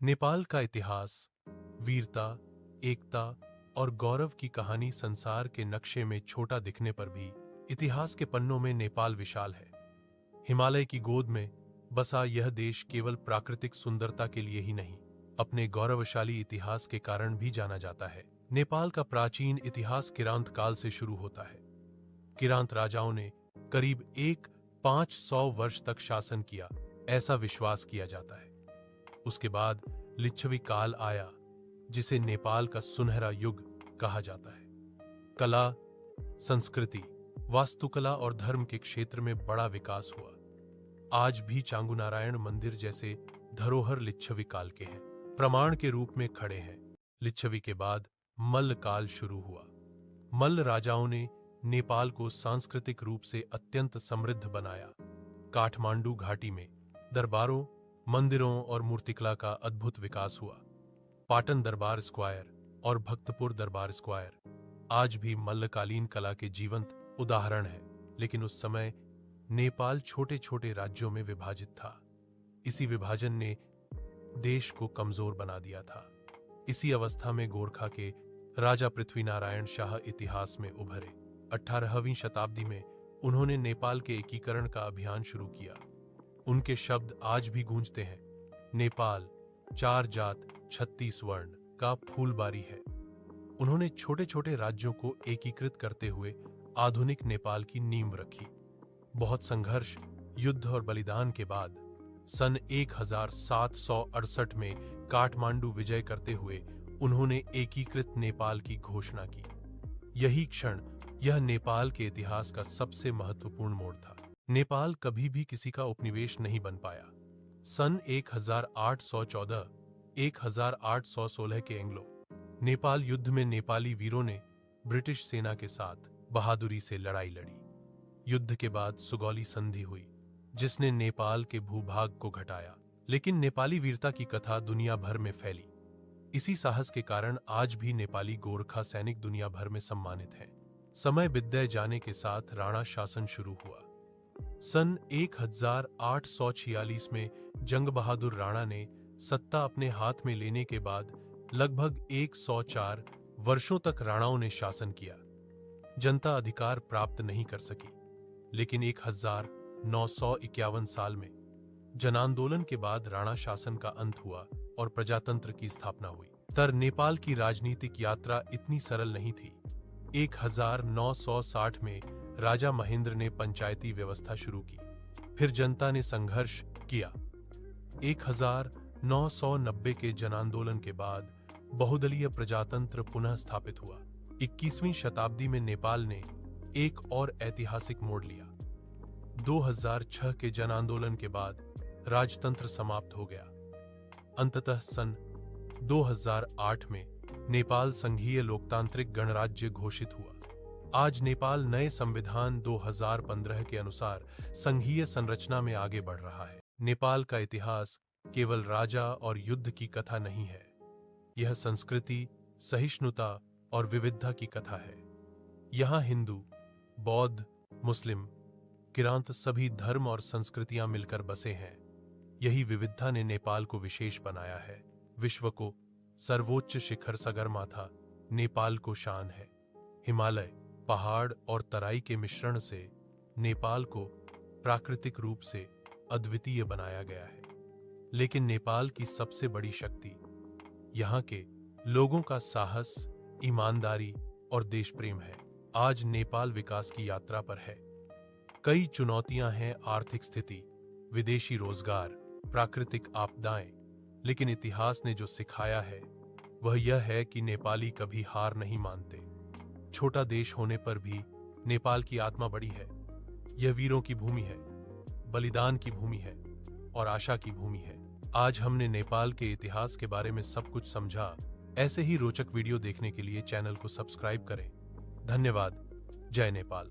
नेपाल का इतिहास, वीरता, एकता और गौरव की कहानी संसार के नक्शे में छोटा दिखने पर भी इतिहास के पन्नों में नेपाल विशाल है। हिमालय की गोद में बसा यह देश केवल प्राकृतिक सुंदरता के लिए ही नहीं, अपने गौरवशाली इतिहास के कारण भी जाना जाता है। नेपाल का प्राचीन इतिहास किरांत काल से शुरू होता है। किरांत राजाओं ने करीब 500 वर्ष तक शासन किया, ऐसा विश्वास किया जाता है। उसके बाद लिच्छवी काल आया, जिसे नेपाल का सुनहरा युग कहा जाता है। कला, संस्कृति, वास्तुकला और धर्म के क्षेत्र में बड़ा विकास हुआ। आज भी चांगुनारायण मंदिर जैसे धरोहर लिच्छवी काल के हैं, प्रमाण के रूप में खड़े हैं। लिच्छवी के बाद मल्ल काल शुरू हुआ। मल्ल राजाओं ने नेपाल को सांस्कृतिक रूप से अत्यंत समृद्ध बनाया। काठमांडू घाटी में दरबारों, मंदिरों और मूर्तिकला का अद्भुत विकास हुआ। पाटन दरबार स्क्वायर और भक्तपुर दरबार स्क्वायर आज भी मल्लकालीन कला के जीवंत उदाहरण हैं। लेकिन उस समय नेपाल छोटे छोटे राज्यों में विभाजित था। इसी विभाजन ने देश को कमजोर बना दिया था। इसी अवस्था में गोरखा के राजा पृथ्वीनारायण शाह इतिहास में उभरे। 18वीं शताब्दी में उन्होंने नेपाल के एकीकरण का अभियान शुरू किया। उनके शब्द आज भी गूंजते हैं, नेपाल 4 जात 36 वर्ण का फूलबारी है। उन्होंने छोटे छोटे राज्यों को एकीकृत करते हुए आधुनिक नेपाल की नींव रखी। बहुत संघर्ष, युद्ध और बलिदान के बाद सन 1768 में काठमांडू विजय करते हुए उन्होंने एकीकृत नेपाल की घोषणा की। यही क्षण, यह नेपाल के इतिहास का सबसे महत्वपूर्ण मोड़ था। नेपाल कभी भी किसी का उपनिवेश नहीं बन पाया। सन 1814, 1816 के एंग्लो नेपाल युद्ध में नेपाली वीरों ने ब्रिटिश सेना के साथ बहादुरी से लड़ाई लड़ी। युद्ध के बाद सुगौली संधि हुई, जिसने नेपाल के भूभाग को घटाया। लेकिन नेपाली वीरता की कथा दुनिया भर में फैली। इसी साहस के कारण आज भी नेपाली गोरखा सैनिक दुनिया भर में सम्मानित हैं। समय बीतते जाने के साथ राणा शासन शुरू हुआ। सन 1846 में जंग बहादुर राणा ने सत्ता अपने हाथ में लेने के बाद लगभग 104 वर्षों तक राणाओं ने शासन किया। जनता अधिकार प्राप्त नहीं कर सकी। लेकिन 1951 साल में जनांदोलन के बाद राणा शासन का अंत हुआ और प्रजातंत्र की स्थापना हुई। तर नेपाल की राजनीतिक यात्रा इतनी सरल नहीं थी। 1960 में राजा महेंद्र ने पंचायती व्यवस्था शुरू की। फिर जनता ने संघर्ष किया। 1990 के जनांदोलन के बाद बहुदलीय प्रजातंत्र पुनः स्थापित हुआ। 21वीं शताब्दी में नेपाल ने एक और ऐतिहासिक मोड़ लिया। 2006 के जनांदोलन के बाद राजतंत्र समाप्त हो गया। अंततः सन 2008 में नेपाल संघीय लोकतांत्रिक गणराज्य घोषित हुआ। आज नेपाल नए संविधान 2015 के अनुसार संघीय संरचना में आगे बढ़ रहा है। नेपाल का इतिहास केवल राजा और युद्ध की कथा नहीं है। यह संस्कृति, सहिष्णुता और विविधता की कथा है। यहाँ हिंदू, बौद्ध, मुस्लिम, किरांत सभी धर्म और संस्कृतियां मिलकर बसे हैं। यही विविधता ने नेपाल को विशेष बनाया है। विश्व को सर्वोच्च शिखर सगरमाथा नेपाल को शान है। हिमालय, पहाड़ और तराई के मिश्रण से नेपाल को प्राकृतिक रूप से अद्वितीय बनाया गया है। लेकिन नेपाल की सबसे बड़ी शक्ति यहाँ के लोगों का साहस, ईमानदारी और देश प्रेम है। आज नेपाल विकास की यात्रा पर है। कई चुनौतियां हैं, आर्थिक स्थिति, विदेशी रोजगार, प्राकृतिक आपदाएं। लेकिन इतिहास ने जो सिखाया है वह यह है कि नेपाली कभी हार नहीं मानते। छोटा देश होने पर भी नेपाल की आत्मा बड़ी है। यह वीरों की भूमि है, बलिदान की भूमि है और आशा की भूमि है। आज हमने नेपाल के इतिहास के बारे में सब कुछ समझा। ऐसे ही रोचक वीडियो देखने के लिए चैनल को सब्सक्राइब करें। धन्यवाद। जय नेपाल।